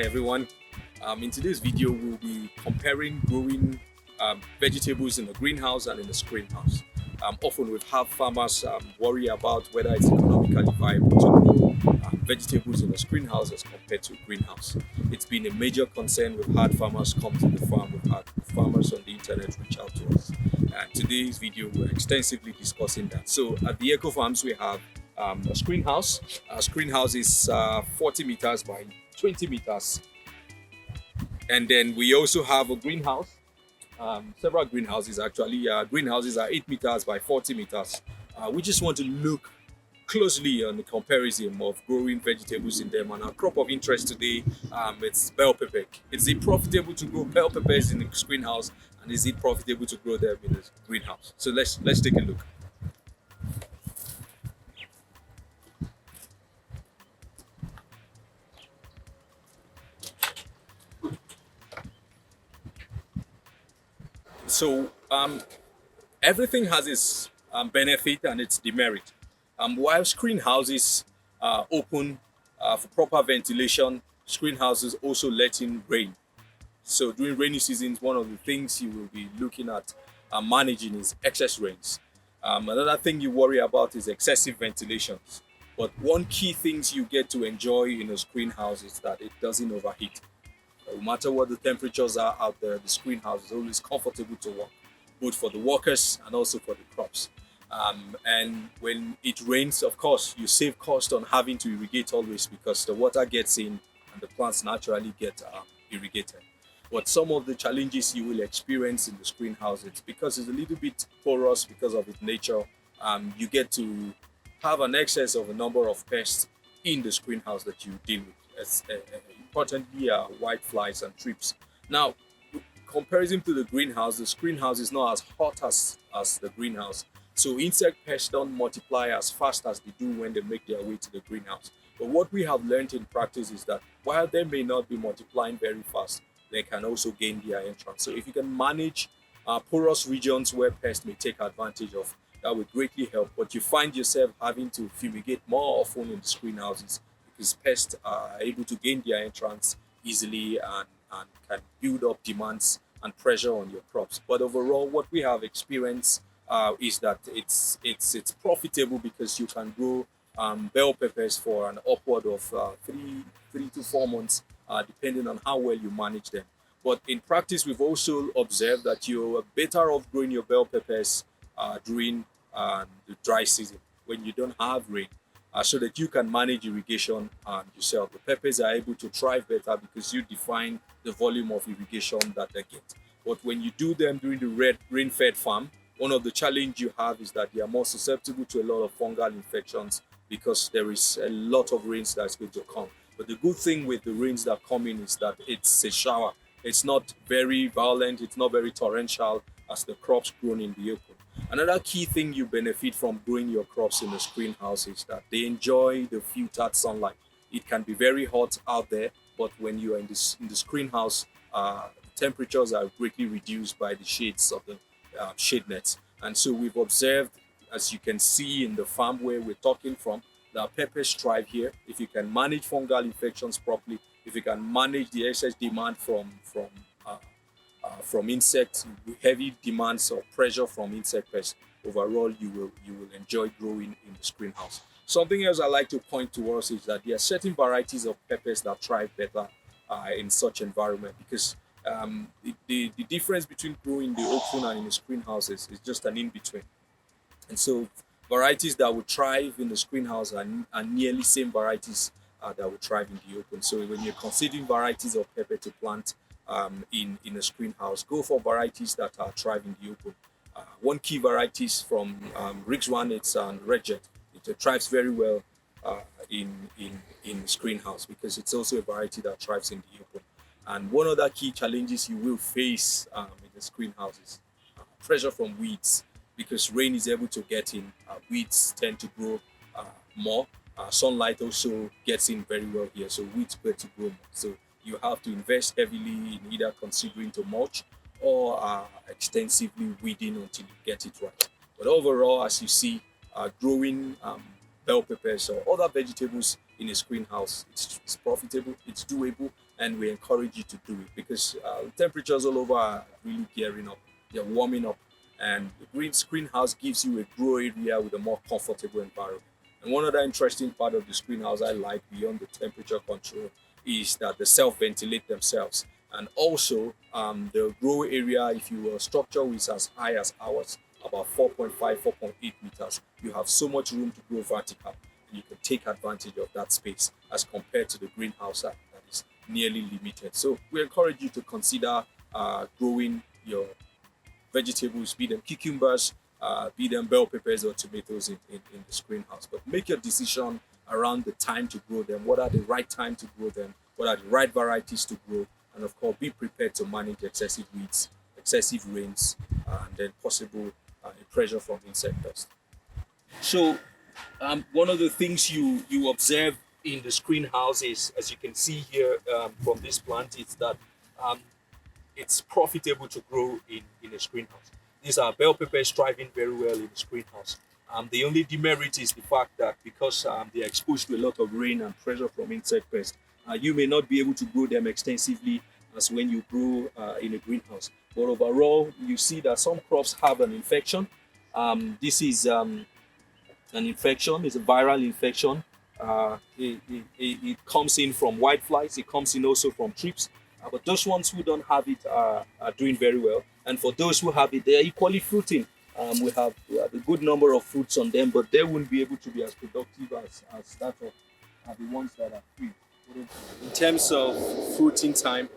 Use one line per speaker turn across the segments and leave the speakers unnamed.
Hi everyone. In today's video, we'll be comparing growing vegetables in the greenhouse and in the screenhouse. Often we've had farmers worry about whether it's economically viable to grow vegetables in the screenhouse as compared to greenhouse. It's been a major concern. We've had farmers come to the farm, we've had farmers on the internet reach out to us. And today's video, we're extensively discussing that. So at the Eco Farms, we have a screenhouse. Our screenhouse is 40 meters by 20 meters. And then we also have a greenhouse. Several greenhouses actually. Greenhouses are 8 meters by 40 meters. We just want to look closely on the comparison of growing vegetables in them. And our crop of interest today, it's bell pepper. Is it profitable to grow bell peppers in the greenhouse, and is it profitable to grow them in the greenhouse? So let's take a look. So everything has its benefit and its demerit. While screenhouses are open for proper ventilation, screenhouses also let in rain. So during rainy seasons, one of the things you will be looking at managing is excess rains. Another thing you worry about is excessive ventilations. But one key things you get to enjoy in a screenhouse is that it doesn't overheat. No matter what the temperatures are out there, the screenhouse is always comfortable to work, both for the workers and also for the crops. And when it rains, of course, you save cost on having to irrigate always because the water gets in and the plants naturally get irrigated. But some of the challenges you will experience in the greenhouse, it's because it's a little bit porous because of its nature. You get to have an excess of a number of pests in the greenhouse that you deal with. Importantly, white flies and thrips. Now, comparison to the greenhouse is not as hot as the greenhouse. So insect pests don't multiply as fast as they do when they make their way to the greenhouse. But what we have learned in practice is that while they may not be multiplying very fast, they can also gain their entrance. So if you can manage porous regions where pests may take advantage of, that would greatly help. But you find yourself having to fumigate more often in the greenhouses because pests are able to gain their entrance easily and can build up demands and pressure on your crops. But overall, what we have experienced is that it's profitable because you can grow bell peppers for an upward of 3 to 4 months, depending on how well you manage them. But in practice, we've also observed that you're better off growing your bell peppers during the dry season when you don't have rain, so that you can manage irrigation yourself. The peppers are able to thrive better because you define the volume of irrigation that they get. But when you do them during the rain-fed farm, one of the challenges you have is that they are more susceptible to a lot of fungal infections because there is a lot of rains that's going to come. But the good thing with the rains that come in is that it's a shower. It's not very violent, it's not very torrential as the crops grown in the open. Another key thing you benefit from growing your crops in the greenhouse is that they enjoy the filtered sunlight. It can be very hot out there, but when you are in the greenhouse, temperatures are greatly reduced by the shades of the shade nets. And so we've observed, as you can see in the farm where we're talking from, that peppers thrive here. If you can manage fungal infections properly, if you can manage the excess demand from insects, heavy demands or pressure from insect pests, overall you will enjoy growing in the greenhouse. Something else I like to point towards is that there are certain varieties of peppers that thrive better in such environment because the difference between growing the open and in the greenhouses is just an in-between. And so varieties that would thrive in the greenhouse are nearly same varieties that would thrive in the open. So when you're considering varieties of pepper to plant in a greenhouse, go for varieties that are thrive in the open. One key varieties from Riggs One, it's Red Jet. It thrives very well in greenhouse because it's also a variety that thrives in the open. And one other key challenges you will face in the greenhouse is pressure from weeds because rain is able to get in. Weeds tend to grow more. Sunlight also gets in very well here, so weeds get to grow more. So you have to invest heavily in either considering to mulch or extensively weeding until you get it right. But overall, as you see, growing bell peppers or other vegetables in a greenhouse, it's profitable, it's doable, and we encourage you to do it because temperatures all over are really gearing up, they're warming up, and the greenhouse gives you a grow area with a more comfortable environment. And one other interesting part of the greenhouse I like beyond the temperature control is that they self-ventilate themselves. And also, the grow area, if your structure is as high as ours, about 4.5, 4.8 meters, you have so much room to grow vertical. And you can take advantage of that space as compared to the greenhouse that is nearly limited. So we encourage you to consider growing your vegetables, be them cucumbers, be them bell peppers or tomatoes in the greenhouse. But make your decision around the time to grow them. What are the right time to grow them? What are the right varieties to grow? And of course, be prepared to manage excessive weeds, excessive rains, and then possible pressure from insect pests. So, one of the things you observe in the greenhouse is, as you can see here from this plant, is that um, it's profitable to grow in a greenhouse. These are bell peppers thriving very well in a greenhouse. The only demerit is the fact that because they are exposed to a lot of rain and pressure from insect pests, you may not be able to grow them extensively as when you grow in a greenhouse. But overall, you see that some crops have an infection. This is an infection, it's a viral infection. It comes in from whiteflies, it comes in also from thrips. But those ones who don't have it are doing very well. And for those who have it, they are equally we have a good number of fruits on them, but they won't be able to be as productive as that of the ones that are free. In terms of fruiting time,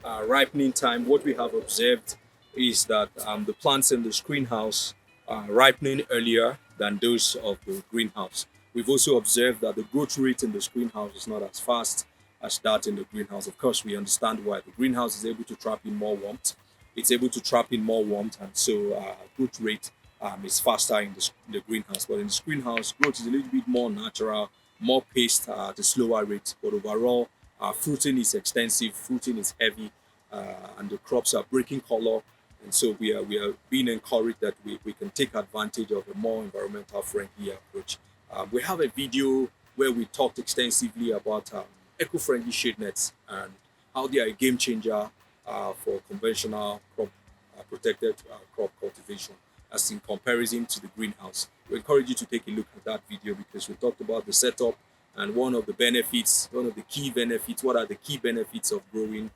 ripening time, what we have observed is that the plants in the greenhouse are ripening earlier than those of the greenhouse. We've also observed that the growth rate in the greenhouse is not as fast as that in the greenhouse. Of course, we understand why. The greenhouse is able to trap in more warmth. It's able to trap in more warmth, and so growth rate is faster in the greenhouse. But in the greenhouse, growth is a little bit more natural, more paced at a slower rate. But overall, fruiting is extensive, fruiting is heavy, and the crops are breaking color. And so we are being encouraged that we can take advantage of a more environmental friendly approach. We have a video where we talked extensively about eco-friendly shade nets and how they are a game changer for conventional crop protected crop cultivation as in comparison to the greenhouse. We encourage you to take a look at that video because we talked about the setup and one of the key benefits, what are the key benefits of growing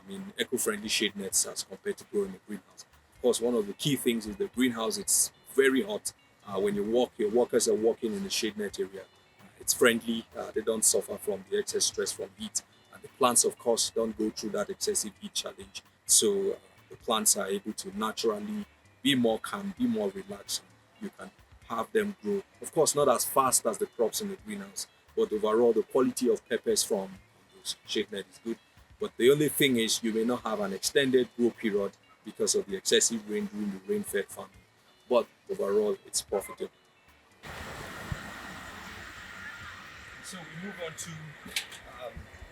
in eco-friendly shade nets as compared to growing a greenhouse. Of course, one of the key things is the greenhouse, it's very hot. When you walk, your workers are walking in the shade net area. It's friendly, they don't suffer from the excess stress from heat. And the plants, of course, don't go through that excessive heat challenge. So the plants are able to naturally be more calm, be more relaxed. You can have them grow. Of course, not as fast as the crops in the greenhouse, but overall, the quality of peppers from those shade net is good. But the only thing is, you may not have an extended grow period because of the excessive rain during the rain-fed farming. But overall, it's profitable. So we move on to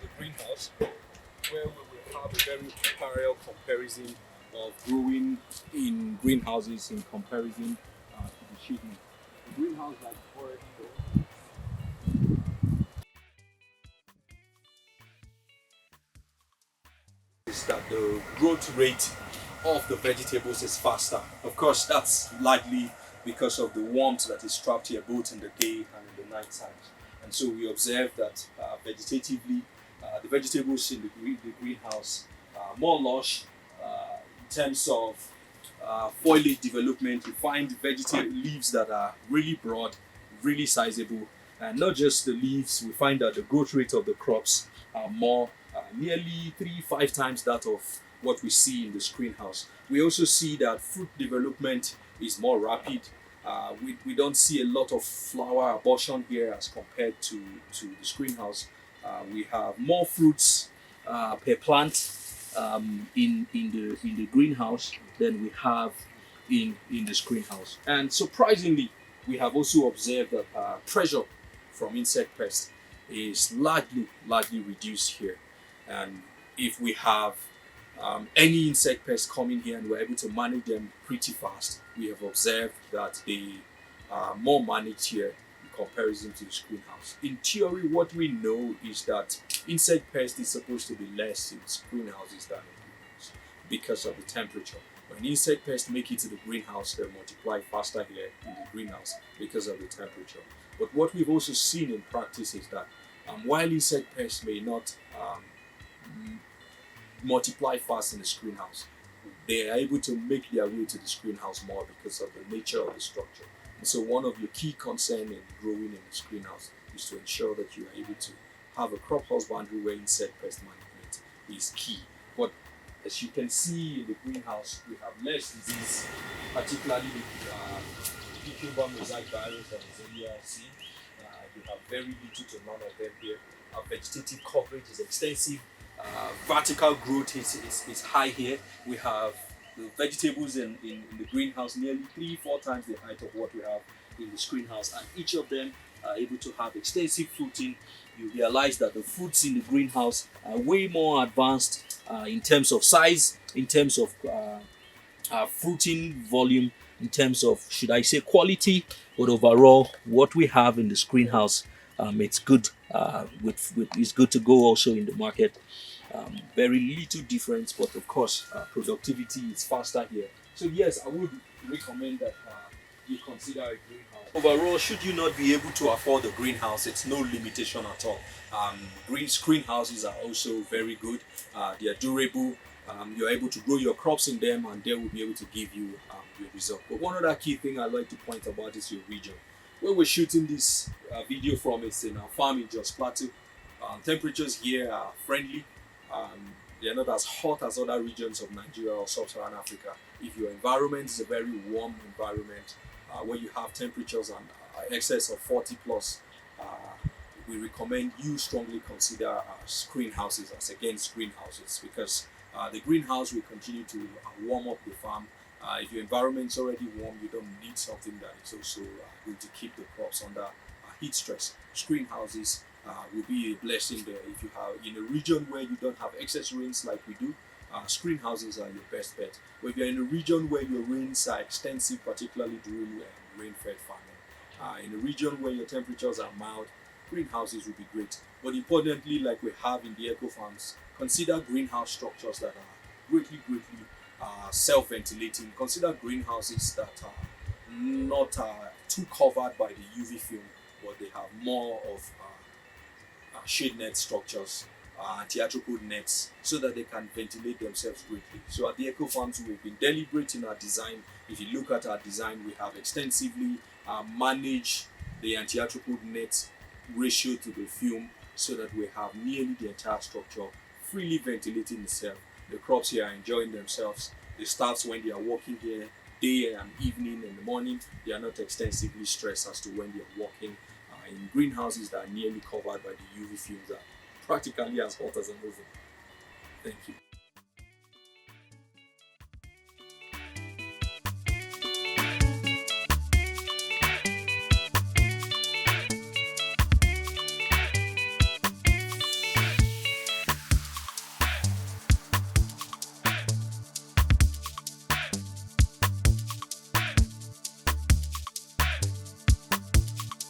the greenhouse, where we will have a very parallel comparison of growing in greenhouses in comparison to the shade net. The greenhouse, like already is that the growth rate of the vegetables is faster. Of course, that's likely because of the warmth that is trapped here both in the day and in the night times. And so we observe that vegetatively, the vegetables in the greenhouse are more lush in terms of foliage development. We find vegetable leaves that are really broad, really sizable, and not just the leaves. We find that the growth rate of the crops are more nearly 3-5 times that of what we see in the greenhouse. We also see that fruit development is more rapid. We don't see a lot of flower abortion here as compared to the greenhouse. We have more fruits per plant in the greenhouse than we have in the greenhouse. And surprisingly, we have also observed that pressure from insect pests is largely reduced here. And if we have any insect pests coming here and we're able to manage them pretty fast, we have observed that they are more managed here comparison to the screenhouse. In theory, what we know is that insect pest is supposed to be less in greenhouses than in greenhouse because of the temperature. When insect pests make it to the greenhouse, they multiply faster here in the greenhouse because of the temperature. But what we've also seen in practice is that while insect pests may not multiply fast in the screenhouse, they are able to make their way to the screenhouse more because of the nature of the structure. And so one of your key concerns in growing in the screenhouse is to ensure that you are able to have a crop husbandry where insect pest management is key. But as you can see in the greenhouse, we have less disease, particularly the cucumber mosaic virus that is earlier seen. You have very little to none of them here. Our vegetative coverage is extensive. Vertical growth is high here. We have the vegetables in the greenhouse nearly 3-4 times the height of what we have in the screenhouse, and each of them are able to have extensive fruiting. You realize that the fruits in the greenhouse are way more advanced in terms of size, in terms of fruiting volume, in terms of, should I say, quality. But overall, what we have in the greenhouse, it's good. It's good to go also in the market. Very little difference, but of course, productivity is faster here. So yes, I would recommend that you consider a greenhouse. Overall, should you not be able to afford a greenhouse, it's no limitation at all. Greenhouses are also very good. They are durable. You're able to grow your crops in them, and they will be able to give you your result. But one other key thing I'd like to point about is your region. Where we're shooting this video from is in our farm in Jos Plateau. Temperatures here are friendly. They are not as hot as other regions of Nigeria or sub-Saharan Africa. If your environment is a very warm environment where you have temperatures and excess of 40 plus, we recommend you strongly consider greenhouses as against greenhouses, because the greenhouse will continue to warm up the farm. If your environment is already warm, you don't need something that is also going to keep the crops under heat stress. Greenhouses will be a blessing there. If you have in a region where you don't have excess rains like we do, greenhouses are your best bet. But if you're in a region where your rains are extensive, particularly during rain-fed farming, in a region where your temperatures are mild, greenhouses will be great. But importantly, like we have in the eco farms, consider greenhouse structures that are greatly self-ventilating. Consider greenhouses that are not too covered by the UV film, but they have more of shade net structures, anti-atropode nets, so that they can ventilate themselves greatly. So at the eco farms, we've been deliberate in our design. If you look at our design, we have extensively managed the anti-atropode net ratio to the film, so that we have nearly the entire structure freely ventilating itself. The crops here are enjoying themselves. The staffs, when they are working here day and evening and the morning, they are not extensively stressed as to when they are working in greenhouses that are nearly covered by the UV fumes that are practically as hot as an oven. Thank you.